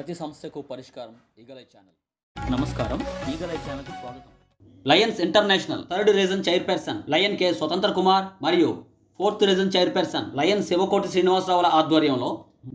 ప్రతి సమస్యకు పరిష్కారం ఈగలై ఛానల్. నమస్కారం, ఈగలై ఛానల్కి స్వాగతం. Lions international third reason chairperson lion K స్వతంత్ర కుమార్ మరియు fourth reason chairperson lion Sivakoti శ్రీనివాసరావుల ఆధ్వర్యంలో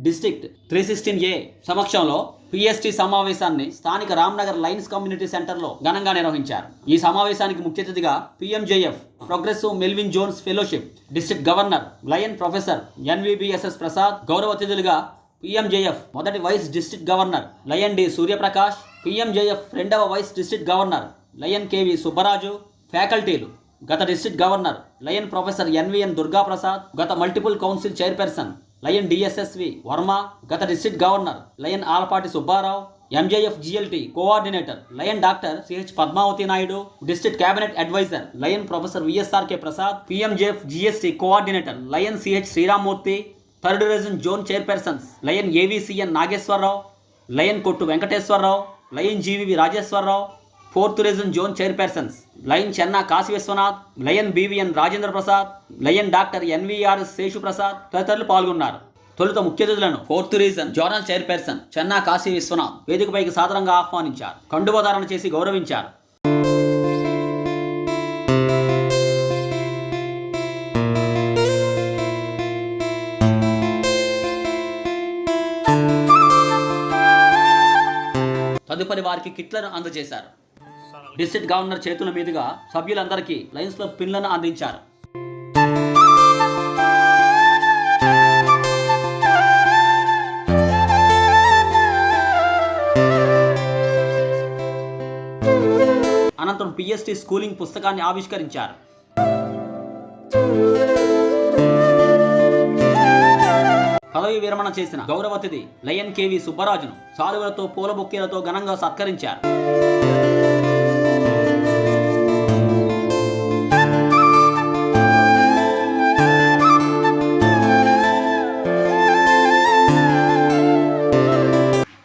డిస్ట్రిక్ట్ 316A సమక్షంలో పిఎస్టీ సమావేశాన్ని స్థానిక రామ్నగర్ లయన్స్ కమ్యూనిటీ సెంటర్లో ఘనంగా నిర్వహించారు. ఈ సమావేశానికి ముఖ్య అతిథిగా PMJF progressive Melvin Jones fellowship district governor lion professor NVBSS Prasad, గౌరవ అతిథులుగా పిఎంజేఎఫ్ మొదటి vice district governor lion D Suryaprakash, PMJF రెండవ vice district governor lion KV Subbaraju, ఫ్యాకల్టీలు గత district governor lion professor NVN Durgaprasad, గత multiple council chairperson lion DSSV Varma, గత district governor lion Alapati Subbarao, MJF GLT coordinator lion doctor CH Padmavathi Naidu, district cabinet adviser lion professor VSRK Prasad, PMJF GST coordinator lion CH Srirammurthy, third region zone chairpersons lion AVCN Nageswararao, lion Kottu Venkateswararao, lion GVV Rajeswararao, fourth region zone chairpersons lion Chenna Kasi Viswanath, lion BVN Rajendra Prasad, lion doctor NVR Seshu Prasad తదితరులు పాల్గొన్నారు. తొలుత ముఖ్య అతిథులను fourth region zonal chairperson Chenna Kasi Viswanath వేదికపైకి సాదరంగా ఆహ్వానించారు. కండువధారణ చేసి గౌరవించారు. తదుపరి వారికి కిట్లను అందజేశారు. డిస్ట్రిక్ట్ గవర్నర్ చేతుల మీదుగా సభ్యులందరికీ లయన్స్ క్లబ్ పిన్లను అందించారు. అనంతరం పిఎస్టీ స్కూలింగ్ పుస్తకాన్ని ఆవిష్కరించారు. పదవి విరమణ చేసిన గౌరవ అతిథి లయన్ కేవి సుబ్బరాజును సాలువలతో పూల బొకేలతో ఘనంగా సత్కరించారు.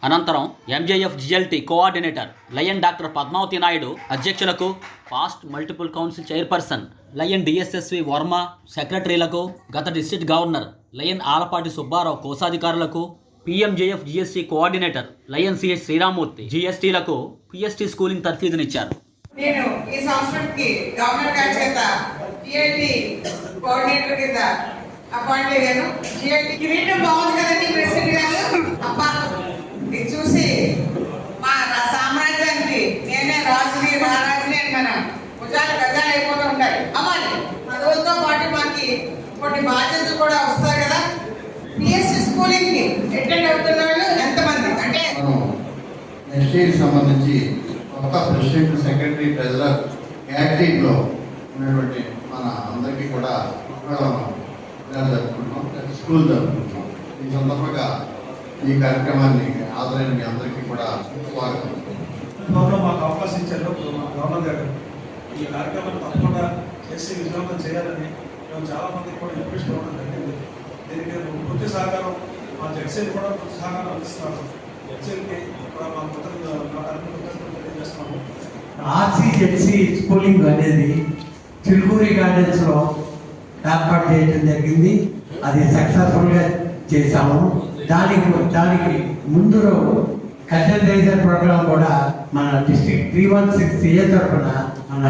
అనంతరం MJF GLT coordinator lion doctor Padmavathi Naidu అధ్యక్షులకు, past multiple council chairperson lion DSSV Varma, సెక్రటరీలకు, గత district governor lion Alapati Subbarao కోశాధికారులకు, PMJF GST coordinator lion CH Srirammurthy జిఎస్టీలకు పిఎస్టీ స్కూలింగ్ తర్ఫీదునిచ్చారు. నేను ఈ సంవత్సరంకి గవర్నర్ గారి చేత జిఎల్టీ కోఆర్డినేటర్ కింద అపాయింట్ అయ్యాను. జిఎల్టీ కిరీటం బాగుంది కదండి ప్రెసిడెంట్ గారు. అబ్బా ఇది చూసి మా సామ్రాజ్యానికి నేనే రాజుని రారాజుని అని మన భుజాలు గజాలు అయిపోతూ ఉంటాయి. అమ్మాలి పదవులతో పాటు మనకి కొన్ని బాధ్యతలు కూడా వస్తాయి కదా. పిఎస్సి స్కూలింగ్ కి అటెండ్ అవుతున్న వాళ్ళు ఎంతమంది అంటే నెక్స్ట్ ఇయర్ సంబంధించి కొత్త ప్రెసిడెంట్, సెక్రటరీ, ట్రెజరర్ క్యాటరింగ్ లో ఉన్నటువంటి మన అందరికీ కూడా జరుపుకుంటున్నాం, స్కూల్ జరుపుకుంటున్నాం. ఈ సందర్భంగా ఈ కార్యక్రమాన్ని ఆదరణ మీ అందరికీ కూడా స్వాగతం. మాకు అవకాశం ఇచ్చారు గవర్నర్ గారు. ఈ కార్యక్రమాన్ని తప్పకుండా చేసి విజయవంతం చేయాలని మేము చాలా మందికి కూడా ఇంట్రెస్ట్ ఇవ్వడం జరిగింది. దీనికి పూర్తి సహకారం మా జడ్సీలు కూడా పూర్తి సహకారం అందిస్తున్నారు. జడ్సీలకి కూడా మా తెలియజేస్తున్నాము. ఆర్సీజెడ్సీ స్కూలింగ్ అనేది చిలుకూరి గార్డెన్స్లో ఏర్పాటు చేయడం జరిగింది. అది సక్సెస్ఫుల్గా చేశాము. దానికి ముందు కల్చర్ రైజర్ ప్రోగ్రామ్ కూడా మన డిస్ట్రిక్ట్ 316A తరఫున మన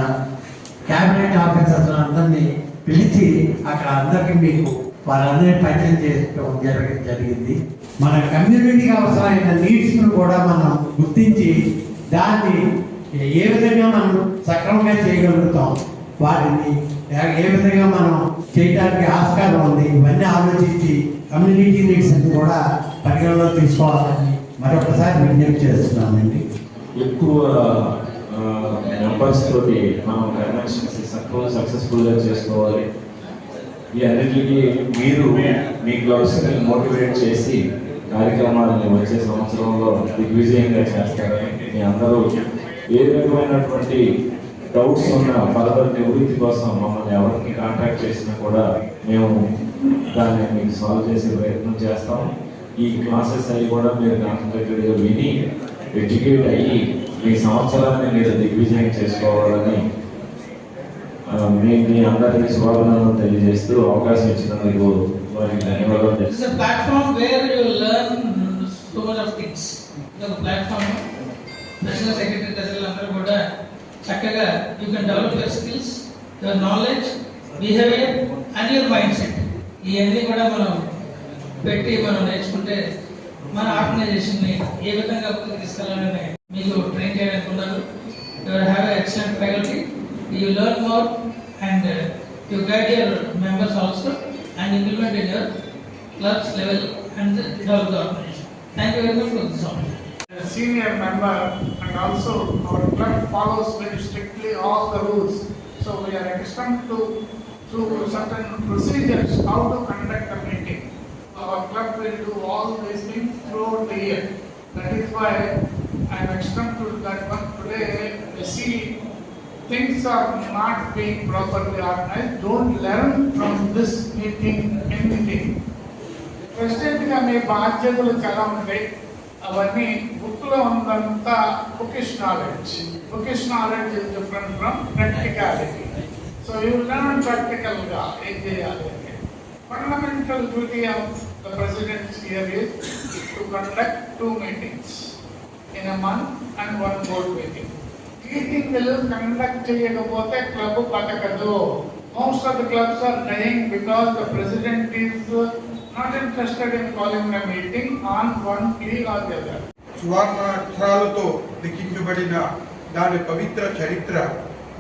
క్యాబినెట్ ఆఫీసర్స్ అందరినీ పిలిచి అక్కడ అందరికీ మీకు వాళ్ళందరినీ పరిచయం చేసుకోవడం జరిగింది. మన కమ్యూనిటీకి అవసరమైన నీడ్స్ను కూడా మనం గుర్తించి దాన్ని ఏ విధంగా మనం సక్రమంగా చేయగలుగుతాం, వాటిని ఏ విధంగా మనం చేయడానికి ఆస్కారం ఉంది, ఇవన్నీ ఆలోచించి కమ్యూనిటీ నీడ్స్ అని కూడా పరిగణలో తీసుకోవాలని మరొకసారి విజ్ఞప్తి చేస్తున్నామండి. ఎక్కువ మెంబర్స్ తోటి మనం కన్వెన్షన్స్ సక్సెస్ఫుల్గా చేసుకోవాలి. ఈ అన్నిటికీ మీరు మీ క్లబ్స్ని మోటివేట్ చేసి కార్యక్రమాలని వచ్చే సంవత్సరంలో దిగ్విజయంగా చేస్తారని మీ అందరూ ఏ రకమైనటువంటి డౌట్స్ ఉన్న ఫర్దర్ నివృత్తి కోసం మమ్మల్ని ఎవరికి కాంటాక్ట్ చేసినా కూడా మేము దాన్ని మీకు సాల్వ్ చేసే ప్రయత్నం చేస్తాం. ఈ క్లాసెస్ అవి కూడా మీరు కాన్సన్ట్రేటెడ్గా విని ఎడ్యుకేట్ అయ్యి మీ సంవత్సరాన్ని మీరు దిగ్విజయం చేసుకోవాలని మీ అందరికీ శుభాకాంక్షలు తెలియజేస్తూ అవకాశం ఇచ్చినందుకు వారికి ధన్యవాదాలు. ఇది ఒక ప్లాట్ఫామ్. ప్రెసిడెంట్ సెక్రటరీ ట్రెజరర్లు అందరూ కూడా చక్కగా you can develop your skills, your knowledge, behaviour and your mind set. ఇవన్నీ కూడా మనం పెట్టి మనం నేర్చుకుంటే మన ఆర్గనైజేషన్ని ఏ విధంగా ముందుకు తీసుకెళ్లాలని మీకు ట్రైన్ చేయడానికి ఉన్నారు. You have excellent faculty, you learn more and you guide your members also and implement in your clubs level and develop the organization. Thank you very much for this opportunity. A senior member, and also our club follows very strictly all the rules. So we are accustomed to through certain procedures how to conduct a meeting. Our club will do all these things throughout the year. That is why I am accustomed to that one. Today we see things are not being properly organized. Don't learn from this meeting anything. ప్రెసిడెంట్గా మీ బాధ్యతలు చాలా ఉంటాయి. అవన్నీ బుక్లో ఉన్నంత bookish knowledge is different from practicality. So you learn ప్రాక్టికల్గా ఏం చేయాలి. Fundamental duty of the president here is to conduct 2 meetings in a month and 1 board meeting. మీటింగ్లు కండక్ట్ చేయకపోతే క్లబ్ బతకదు. Most of the clubs are dying because the president is not interested in calling a meeting on one plea or the other. సువర్ణ అక్షరాలతో లిఖించబడిన దాని పవిత్ర చరిత్ర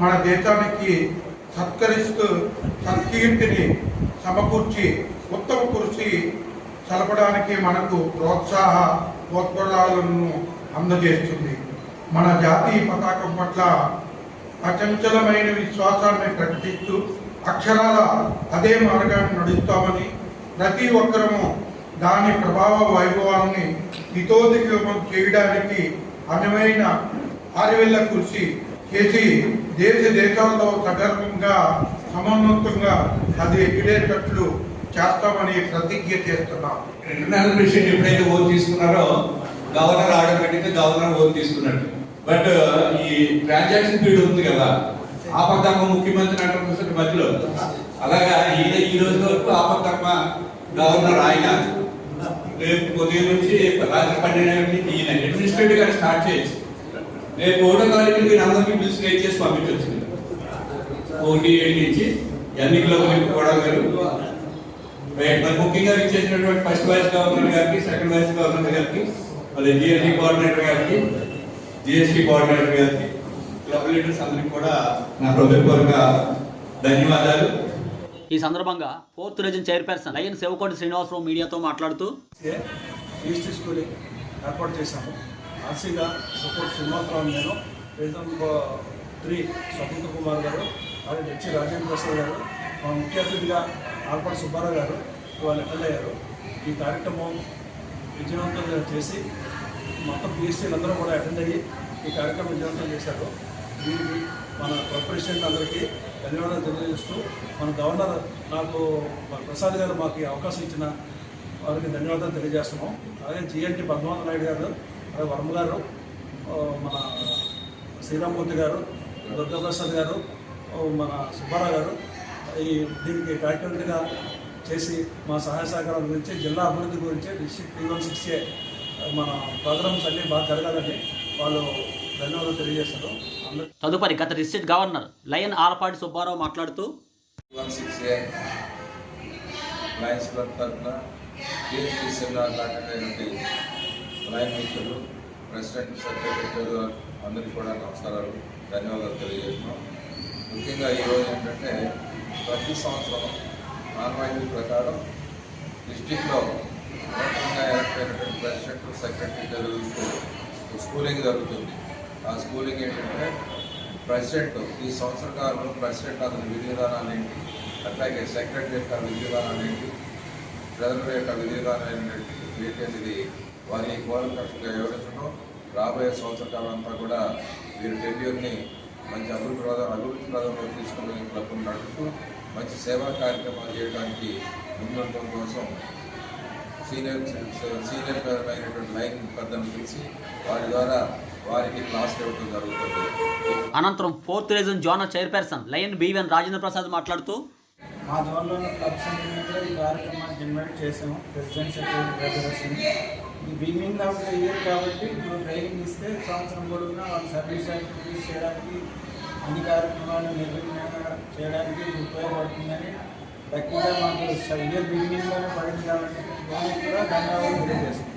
మన దేశానికి సత్కీర్తిని సమకూర్చి ఉత్తమ కృషి సలపడానికి మనకు ప్రోత్సాహాలను అందజేస్తుంది. మన జాతీయ పతాకం పట్ల అచంచలమైన విశ్వాసాన్ని ప్రకటిస్తూ అక్షరాల అదే మార్గాన్ని నడుస్తామని, ప్రతి ఒక్కరము దాని ప్రభావ వైభవాన్ని హితోధిగమం చేయడానికి అనువైన ఆరివెల్ల కృషి చేసి దేశాల్లో సగర్వంగా సమన్వతంగా అది ఎగిరేటట్లు చేస్తామని ప్రతిజ్ఞ చేస్తున్నాం. ఇంటర్నేషనల్ ప్రెసిడెంట్ ఎప్పుడైతే ఓన్ తీసుకున్నారో గవర్నర్ ఆటోమేటిక్గా గవర్నర్ ఓన్ తీసుకున్నట్టు. బట్ ఈ ట్రాన్సాక్షన్ పీరియడ్ ఉంది కదా, ఆపద్ధర్మ ముఖ్యమంత్రి అంటే మధ్యలో అలాగా ఈ రోజు వరకు ఆపద్ధర్మ గవర్నర్ ఆయన, రేపు ఉదయం నుంచి రాత్రి 12 ఈయన అడ్మినిస్ట్రేటివ్ గా స్టార్ట్ చేయొచ్చు. రేపు 1వ తారీఖు మీరు అందరికీ బిల్స్ రేట్ చేసి పంపించవచ్చు. 1-7 నుంచి ఎన్నికల కూడా గారు మరి ముఖ్యంగా ఇచ్చేసినటువంటి ఫస్ట్ వైస్ గవర్నర్ గారికి, సెకండ్ వైస్ గవర్నర్ గారికి, మళ్ళీ జిఎస్టీ కోఆర్డినేటర్ గారికి, జిఎస్టీ కోఆర్డినేటర్ గారికి, క్లబ్ లీడర్స్ అందరికి కూడా నా హృదయపూర్వక ధన్యవాదాలు. ఈ సందర్భంగా 4th region chairperson lion Sivakoti Srinivasarao మీడియాతో మాట్లాడుతూ ఈస్ట్ స్కూలింగ్ ఏర్పాటు చేశాము. ఆర్సీగా సపోర్ట్ శ్రీనివాసరావు, నేను రీజన్ 3 స్వతంత్ర కుమార్ గారు, అలాగే హెచ్ రాజేంద్ర ప్రసాద్ గారు, మా ముఖ్య అతిథిగా ఆల్పాటి సుబ్బారావు గారు వాళ్ళు అటెండ్ అయ్యారు. ఈ కార్యక్రమం విజయవంతంగా చేసి మొత్తం పిఎస్సీలు అందరూ కూడా అటెండ్ అయ్యి ఈ కార్యక్రమం విజయవంతం చేశారు. దీనికి మన ప్రెసిడెంట్ అందరికీ ధన్యవాదాలు తెలియజేస్తూ, మన గవర్నర్ నాకు ప్రసాద్ గారు మాకు ఈ అవకాశం ఇచ్చిన వారికి ధన్యవాదాలు తెలియజేస్తున్నాం. అలాగే జిఎన్టీ పద్మనాభ నాయుడు గారు, అలాగే వర్మ గారు, మన శ్రీరామ్మూర్తి గారు, దుర్గాప్రసాద్ గారు, మన సుబ్బారావు గారు దీనికి ఫ్యాకల్టీగా చేసి మా సహాయ సహకారాల గురించి, జిల్లా అభివృద్ధి గురించి, డిస్ట్రిక్ట్ 316 మన ప్రోగ్రామ్స్ అన్నీ బాగా జరగాలని వాళ్ళు ధన్యవాదాలు తెలియజేస్తారు. తదుపరి గత district governor lion Alapati Subbarao మాట్లాడుతూ 316 లయన్స్ క్లబ్ తరఫున పిఎస్టీ సెమినార్ లాంటి లయన్ మిత్రులు, ప్రెసిడెంట్, సెక్రటరీ అందరికీ కూడా నమస్కారాలు, ధన్యవాదాలు తెలియజేస్తున్నాం. ముఖ్యంగా ఈరోజు ఏంటంటే ప్రతి సంవత్సరం ఆన్వాయితీ ప్రకారం డిస్టిక్లో నూతనంగా ఏర్పడినటువంటి ప్రెసిడెంట్, సెక్రటరీ జరుగుతూ స్కూలింగ్ జరుగుతుంది. ఆ స్కూలింగ్ ఏంటంటే ప్రెసిడెంట్ ఈ సంవత్సర కాలంలో ప్రెసిడెంట్ అతని విధి విధానాలు ఏంటి, అట్లాగే సెక్రటరీ యొక్క విధి విధానాలు ఏంటి, ట్రెజరర్ యొక్క విధి విధానాలు ఏంటి అనేది వారి క్వాలిఫికేషన్గా వివరించడం, రాబోయే సంవత్సర కాలం అంతా కూడా వీరి టెన్యూర్ని మంచి అభివృద్ధి ప్రదంలో తీసుకుని క్లబ్ను నడుపుతూ మంచి సేవా కార్యక్రమాలు చేయడానికి ముందుండటం కోసం సీనియర్మైనటువంటి లైన్ పెద్దలను పిలిచి వారి ద్వారా వారికి క్లాస్ ఇవ్వడం జరుగుతుంది. అనంతరం 4th region zonal chairperson lion BVN Rajendra Prasad మాట్లాడుతూ మా జోన్లో క్లబ్స్ అన్నింటిలో ఈ కార్యక్రమాన్ని ఇన్వైట్ చేసాము. ప్రెసిడెంట్, సెక్రటరీ, ట్రెజరర్స్ని ఇది బిగినింగ్ ఆఫ్ ద ఇయర్ కాబట్టి ఇప్పుడు ట్రైనింగ్ ఇస్తే సంవత్సరం పొడవునా వాళ్ళు సర్వీస్ యాక్టివిటీస్ చేయడానికి అన్ని కార్యక్రమాలు నిర్వహణ చేయడానికి ఉపయోగపడుతుందని లక్కీగా మాకు ఇయర్ బిగినింగ్లోనే పడింది కాబట్టి దానికి కూడా ధన్యవాదాలు తెలియజేస్తాం.